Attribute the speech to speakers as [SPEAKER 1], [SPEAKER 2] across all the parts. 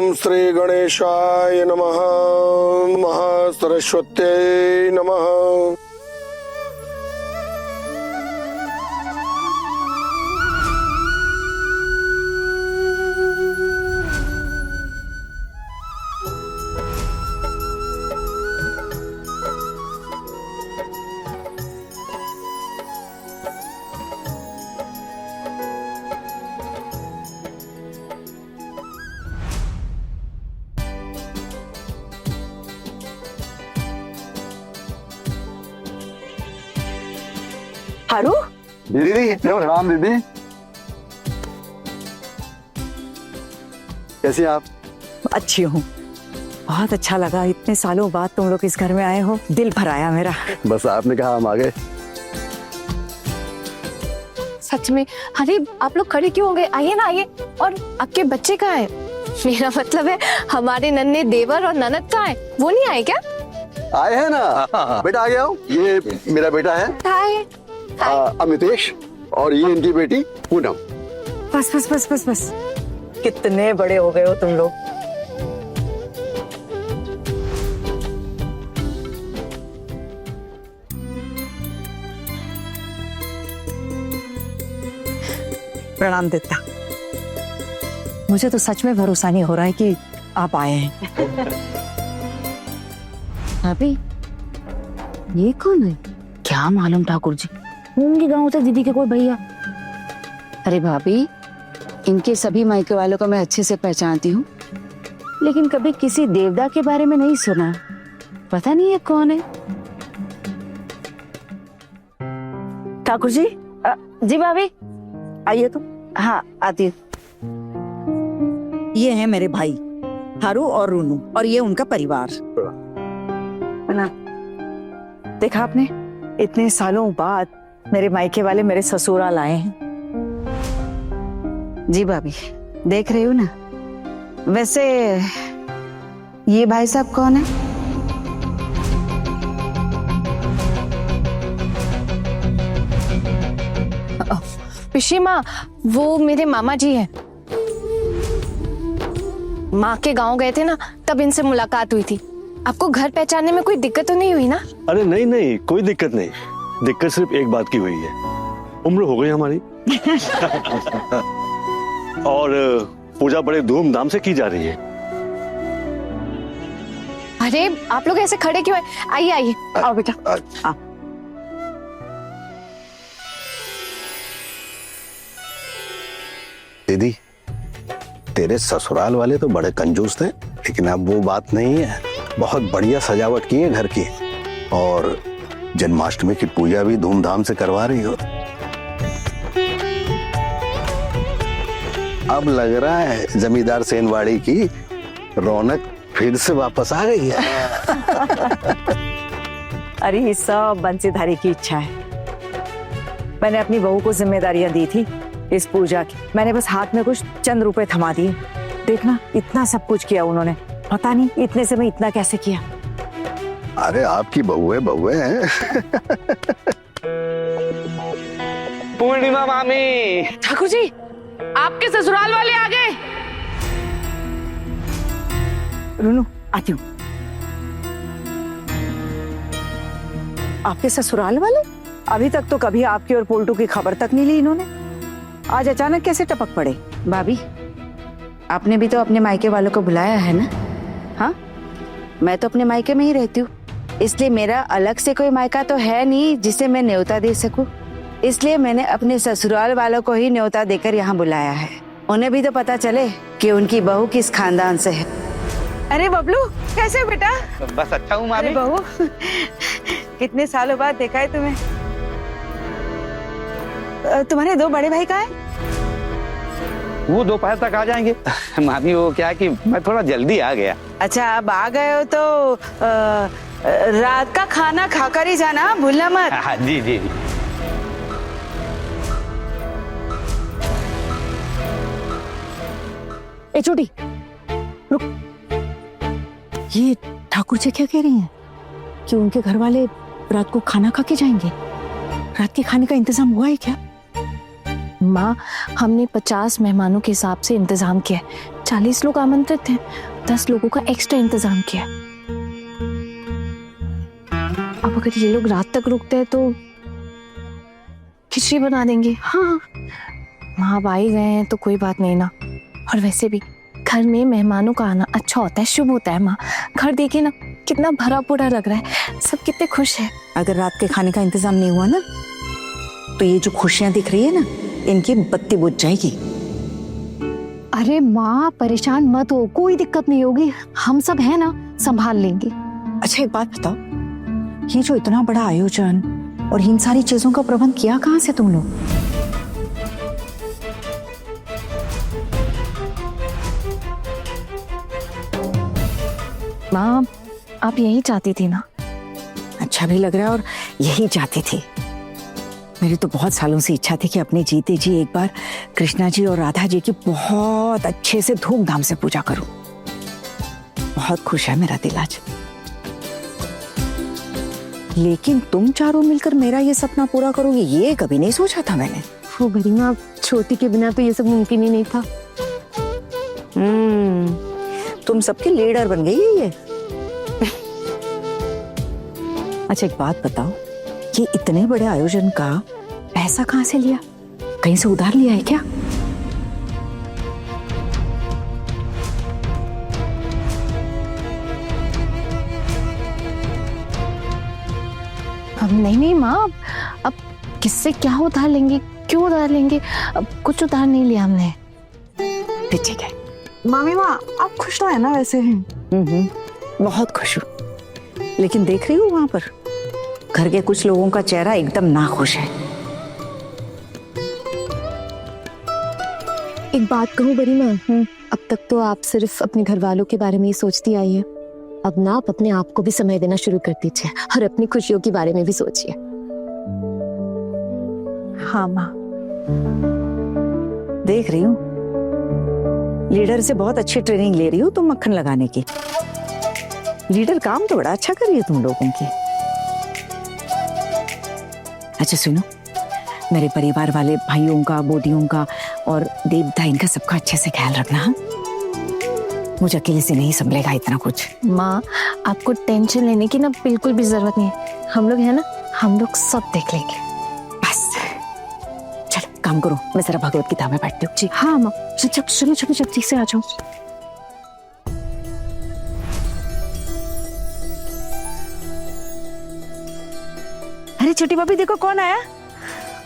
[SPEAKER 1] ओम श्री गणेशाय नमः। महासरस्वत्यै नमः।
[SPEAKER 2] हारू
[SPEAKER 3] दीदी राम दीदी, कैसी आप?
[SPEAKER 2] अच्छी हूँ। बहुत अच्छा लगा, इतने सालों बाद तुम लोग इस घर में आए हो, दिल भर आया मेरा।
[SPEAKER 3] बस आपने कहा हम आ गए।
[SPEAKER 4] सच में? अरे आप लोग खड़े क्यों हो गए? आइए ना आइए। और आपके बच्चे कहाँ है? मेरा मतलब है हमारे नन्हे देवर और ननद कहाँ है? वो नहीं आए क्या?
[SPEAKER 3] आए हैं ना। बेटा आ गया हूँ। ये मेरा बेटा है अमितेश, और ये इनकी बेटी पूनम।
[SPEAKER 2] बस बस बस बस बस, कितने बड़े हो गए हो तुम लोग। प्रणाम दीता। मुझे तो सच में भरोसा नहीं हो रहा है कि आप आए हैं।
[SPEAKER 5] भाभी, ये कौन है? क्या मालूम ठाकुर जी, होंगे गांव से दीदी के कोई भैया। अरे भाभी, इनके सभी मायके वालों को मैं अच्छे से पहचानती हूँ, लेकिन कभी किसी देवदा के बारे में नहीं सुना। पता नहीं ये कौन है।
[SPEAKER 2] ठाकुर जी।
[SPEAKER 5] जी भाभी,
[SPEAKER 2] आइए तो।
[SPEAKER 5] हाँ आती हूँ।
[SPEAKER 2] ये हैं मेरे भाई हारू और रूनू, और ये उनका परिवार। ना देखा आपने, इतने सालों बाद मेरे मायके वाले मेरे ससुराल आए हैं।
[SPEAKER 5] जी भाभी, देख रही हूँ ना। वैसे ये भाई साहब कौन है?
[SPEAKER 4] पिशी माँ, वो मेरे मामा जी हैं। माँ के गांव गए थे ना, तब इनसे मुलाकात हुई थी। आपको घर पहचानने में कोई दिक्कत तो नहीं हुई ना?
[SPEAKER 6] अरे नहीं नहीं, कोई दिक्कत नहीं। दिक्कत सिर्फ एक बात की हुई है, उम्र हो गई हमारी। और पूजा बड़े धूमधाम से की जा रही है।
[SPEAKER 4] अरे आप लोग ऐसे खड़े क्यों हैं? आइए आइए।
[SPEAKER 2] आओ बेटा, आओ।
[SPEAKER 1] दीदी, तेरे ससुराल वाले तो बड़े कंजूस थे, लेकिन अब वो बात नहीं है। बहुत बढ़िया सजावट की है घर की, और जन्माष्टमी की पूजा भी धूमधाम से करवा रही हो। अब लग रहा है जमींदार सेनवाड़ी की रौनक फिर से वापस आ गई है।
[SPEAKER 2] अरे ये सब बंसीधारी की इच्छा है। मैंने अपनी बहू को जिम्मेदारियां दी थी इस पूजा की, मैंने बस हाथ में कुछ चंद रुपए थमा दिए। देखना, इतना सब कुछ किया उन्होंने। पता नहीं इतने से मैं इतना कैसे किया।
[SPEAKER 1] अरे आपकी बहुएं हैं।
[SPEAKER 7] पूर्णिमा मामी,
[SPEAKER 4] ठाकुर जी, आपके ससुराल वाले आ गए।
[SPEAKER 2] रूनू, आती हूँ। आपके ससुराल वाले? अभी तक तो कभी आपकी और पोल्टू की खबर तक नहीं ली इन्होंने। आज अचानक कैसे टपक पड़े?
[SPEAKER 5] भाभी, आपने भी तो अपने मायके वालों को बुलाया है ना? हाँ, मैं तो अपने मायके में ही रहती हूँ, इसलिए मेरा अलग से कोई मायका तो है नहीं जिसे मैं न्योता दे सकूं। इसलिए मैंने अपने ससुराल वालों को ही न्योता देकर यहाँ बुलाया है। उन्हें भी तो पता चले कि उनकी बहू किस खानदान से है।
[SPEAKER 2] अरे बबलू, कैसे हो बेटा?
[SPEAKER 7] बस अच्छा हूँ मामी।
[SPEAKER 2] बहू, कितने सालों बाद देखा है तुम्हें। तुम्हारे दो बड़े भाई कहाँ हैं?
[SPEAKER 7] वो दोपहर तक आ जाएंगे। मामी वो क्या है कि मैं थोड़ा जल्दी आ गया।
[SPEAKER 2] अच्छा, अब आ गए हो तो रात का खाना खाकर ही जाना, भूलना मत।
[SPEAKER 7] हाँ जी जी जी।
[SPEAKER 2] ए छोटी, रुक। ये ठाकुर जी क्या कह रही हैं कि उनके घर वाले रात को खाना खा के जाएंगे? रात के खाने का इंतजाम हुआ है क्या?
[SPEAKER 4] माँ, हमने 50 मेहमानों के हिसाब से इंतजाम किया है। 40 लोग आमंत्रित हैं, 10 लोगों का एक्स्ट्रा इंतजाम किया है। अब अगर ये लोग रात तक रुकते हैं तो खिचड़ी बना देंगे। हाँ माँ अब आ ही गए हैं तो कोई बात नहीं ना। और वैसे भी घर में मेहमानों का आना अच्छा होता है, शुभ होता है। माँ घर देखिए ना कितना भरा पूरा लग रहा है, सब कितने खुश हैं।
[SPEAKER 2] अगर रात के खाने का इंतजाम नहीं हुआ ना तो ये जो खुशियां दिख रही है ना, इनकी बत्ती बुझ जाएगी।
[SPEAKER 4] अरे माँ परेशान मत हो, कोई दिक्कत नहीं होगी, हम सब है ना, संभाल लेंगे।
[SPEAKER 2] अच्छा एक बात बताओ, ये जो इतना बड़ा आयोजन और इन सारी चीजों का प्रबंध किया कहाँ से तुम लोग?
[SPEAKER 4] माँ आप यही चाहती थी ना?
[SPEAKER 2] अच्छा भी लग रहा है और यही चाहती थी। मेरी तो बहुत सालों से इच्छा थी कि अपने जीते जी एक बार कृष्णा जी और राधा जी की बहुत अच्छे से धूमधाम से पूजा करूं। बहुत खुश है मेरा दिल आज। लेकिन तुम चारों मिलकर मेरा ये सपना पूरा करोगे ये कभी नहीं सोचा था मैंने।
[SPEAKER 4] वो गरिमा छोटी के बिना तो ये सब मुमकिन ही नहीं था।
[SPEAKER 2] तुम सबके लीडर बन गई है ये। अच्छा एक बात बताओ, ये इतने बड़े आयोजन का पैसा कहाँ से लिया? कहीं से उधार लिया है क्या?
[SPEAKER 4] अब नहीं माँ, अब किससे क्या उधार लेंगे, क्यों उधार लेंगे? अब कुछ उधार नहीं लिया हमने।
[SPEAKER 2] ठीक है।
[SPEAKER 8] मामी माँ आप खुश तो है ना वैसे?
[SPEAKER 2] बहुत खुश हूँ, लेकिन देख रही हूँ वहां पर घर के कुछ लोगों का चेहरा एकदम नाखुश है।
[SPEAKER 4] एक बात कहूँ गरिमा, अब तक तो आप सिर्फ अपने घर वालों के बारे में ही सोचती आई है। अब ना आप अपने आप को भी समय देना शुरू कर दीजिए और अपनी खुशियों के बारे में भी सोचिए।
[SPEAKER 2] हाँ माँ, देख रही हूँ लीडर से बहुत अच्छी ट्रेनिंग ले रही हो तुम मक्खन लगाने की। लीडर काम तो बड़ा अच्छा कर रही है तुम लोगों की। अच्छा सुनो, मेरे परिवार वाले भाइयों का, बोदियों का और देवता इनका सबका अच्छे से ख्याल रखना। हाँ? मुझे अकेले से नहीं संभलेगा इतना कुछ।
[SPEAKER 4] माँ आपको टेंशन लेने की ना बिल्कुल भी जरूरत नहीं है, हम लोग है ना, हम लोग सब देख लेंगे।
[SPEAKER 2] बस चलो काम करो, मैं जरा भगवत गीता में बैठती हूँ।
[SPEAKER 4] जी हाँ माँ, चलो जल्दी से आ जाओ।
[SPEAKER 2] अरे छोटी भाभी देखो कौन आया।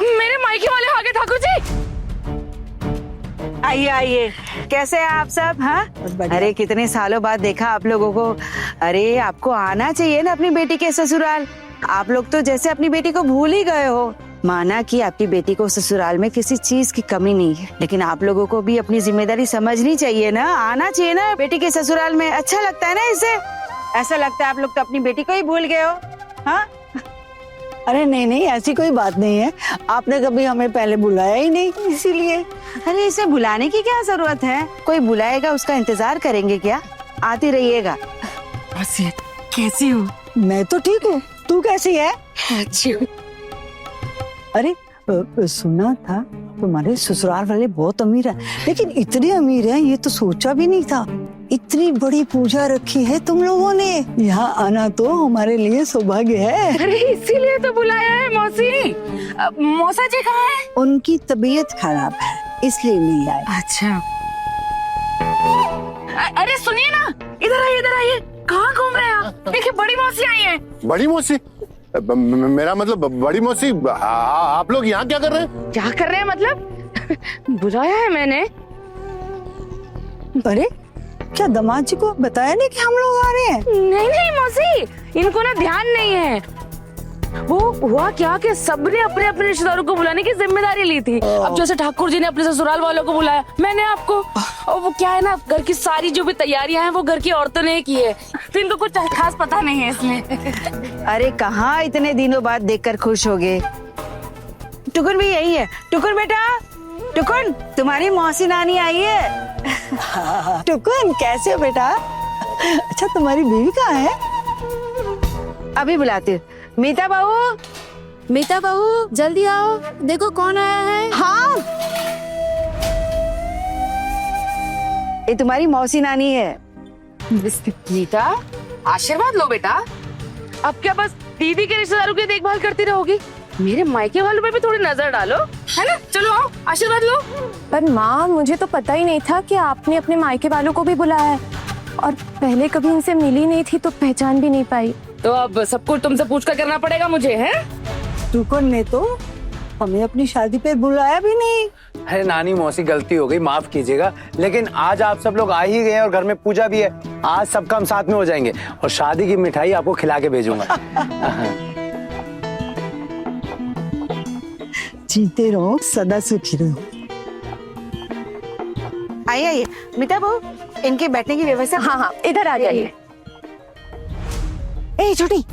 [SPEAKER 9] मेरे मायके वाले आ गए ठाकुर जी।
[SPEAKER 2] आइए आइए, कैसे हैं आप सब? हाँ अरे कितने सालों बाद देखा आप लोगों को। अरे आपको आना चाहिए ना अपनी बेटी के ससुराल। आप लोग तो जैसे अपनी बेटी को भूल ही गए हो। माना कि आपकी बेटी को ससुराल में किसी चीज की कमी नहीं है, लेकिन आप लोगों को भी अपनी जिम्मेदारी समझनी चाहिए ना, आना चाहिए ना बेटी के ससुराल में। अच्छा लगता है ना इससे? ऐसा लगता है आप लोग तो अपनी बेटी को ही भूल गए हो। हाँ
[SPEAKER 8] अरे नहीं ऐसी कोई बात नहीं है, आपने कभी हमें पहले बुलाया ही नहीं इसीलिए।
[SPEAKER 2] अरे इसे बुलाने की क्या जरूरत है? कोई बुलाएगा उसका इंतजार करेंगे क्या? आती रहिएगा।
[SPEAKER 8] कैसी हो? मैं तो ठीक हूँ, तू कैसी है?
[SPEAKER 9] अच्छी हूँ।
[SPEAKER 8] अरे सुना था तुम्हारे ससुराल वाले बहुत अमीर हैं, लेकिन इतने अमीर हैं ये तो सोचा भी नहीं था। इतनी बड़ी पूजा रखी है तुम लोगों ने, यहाँ आना तो हमारे लिए सौभाग्य है।
[SPEAKER 9] अरे इसीलिए तो बुलाया है मौसी। मौसा जी कहाँ है?
[SPEAKER 8] उनकी तबीयत खराब है इसलिए नहीं आए।
[SPEAKER 9] अच्छा। अरे सुनिए ना, इधर आइए। कहाँ घूम रहे हैं आप? देखिए बड़ी मौसी आई है।
[SPEAKER 3] बड़ी मौसी? मेरा मतलब बड़ी मौसी, आप लोग यहाँ क्या कर रहे हैं?
[SPEAKER 9] क्या कर रहे हैं मतलब? बुलाया है मैंने।
[SPEAKER 8] अरे क्या दामाद जी को बताया नहीं कि हम लोग आ रहे हैं?
[SPEAKER 9] नहीं मौसी, इनको ना ध्यान नहीं है। वो हुआ क्या कि सबने अपने अपने रिश्तेदारों को बुलाने की जिम्मेदारी ली थी। अब जैसे ठाकुर जी ने अपने ससुराल वालों को बुलाया, मैंने आपको। और वो क्या है ना, घर की सारी जो भी तैयारियां हैं वो घर की औरतों ने की है, तो इनको कुछ खास पता नहीं है इसमें।
[SPEAKER 2] अरे कहाँ इतने दिनों बाद देखकर खुश हो गए। टुकुन भी यही है। टुकुन बेटा, टुकुन तुम्हारी मौसी नानी आई है।
[SPEAKER 8] टुकुन कैसे हो बेटा? अच्छा तुम्हारी बीवी कहाँ है?
[SPEAKER 2] अभी बुलाती हूँ। मीता बहू
[SPEAKER 4] जल्दी आओ, देखो कौन आया है।
[SPEAKER 2] हाँ
[SPEAKER 5] ये तुम्हारी मौसी नानी है।
[SPEAKER 9] नीता, आशीर्वाद लो बेटा। अब क्या बस दीदी के रिश्तेदारों की देखभाल करती रहोगी? मेरे मायके वालों पे भी थोड़ी नजर डालो, है ना? चलो आओ, आशीर्वाद लो।
[SPEAKER 4] पर माँ, मुझे तो पता ही नहीं था कि आपने अपने मायके वालों को भी बुलाया है, और पहले कभी इनसे मिली नहीं थी तो पहचान भी नहीं पाई।
[SPEAKER 9] तो अब सब कुछ तुमसे पूछ कर करना पड़ेगा मुझे, है?
[SPEAKER 8] टुकन ने तो हमें अपनी शादी पे बुलाया भी नहीं।
[SPEAKER 10] अरे नानी मौसी, गलती हो गई, माफ कीजिएगा। लेकिन आज आप सब लोग आ ही गए और घर में पूजा भी है। आज सब काम साथ में हो जाएंगे और शादी की मिठाई आपको खिला के भेजूंगा।
[SPEAKER 8] जीते रहो, सदा सुखी रहो।
[SPEAKER 5] आइए आइए मीता बहू, इनके बैठने की व्यवस्था।
[SPEAKER 4] हाँ हाँ, इधर आ जाइए।
[SPEAKER 5] ए छोटी,